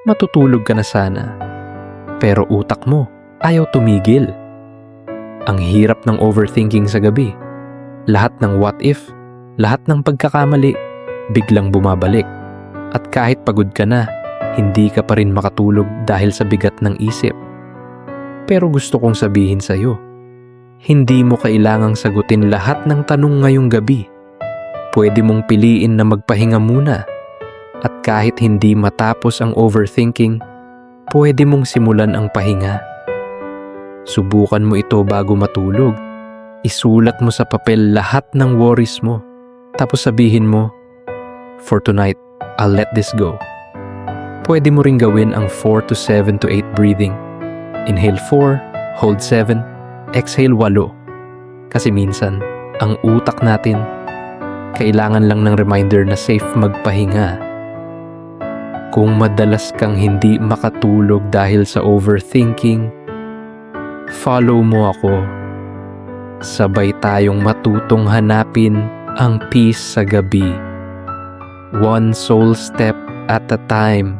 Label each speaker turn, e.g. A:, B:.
A: matutulog ka na sana. Pero utak mo ayaw tumigil. Ang hirap ng overthinking sa gabi. Lahat ng what if, lahat ng pagkakamali, biglang bumabalik. At kahit pagod ka na, hindi ka pa rin makatulog dahil sa bigat ng isip. Pero gusto kong sabihin sa'yo, hindi mo kailangang sagutin lahat ng tanong ngayong gabi. Pwede mong piliin na magpahinga muna. At kahit hindi matapos ang overthinking, pwede mong simulan ang pahinga. Subukan mo ito bago matulog. Isulat mo sa papel lahat ng worries mo. Tapos sabihin mo, "For tonight, I'll let this go." Pwede mo ring gawin ang 4 to 7 to 8 breathing. Inhale 4, hold 7, exhale 8. Kasi minsan, ang utak natin, kailangan lang ng reminder na safe magpahinga. Kung madalas kang hindi makatulog dahil sa overthinking, follow mo ako. Sabay tayong matutong hanapin ang peace sa gabi. One soul step at a time.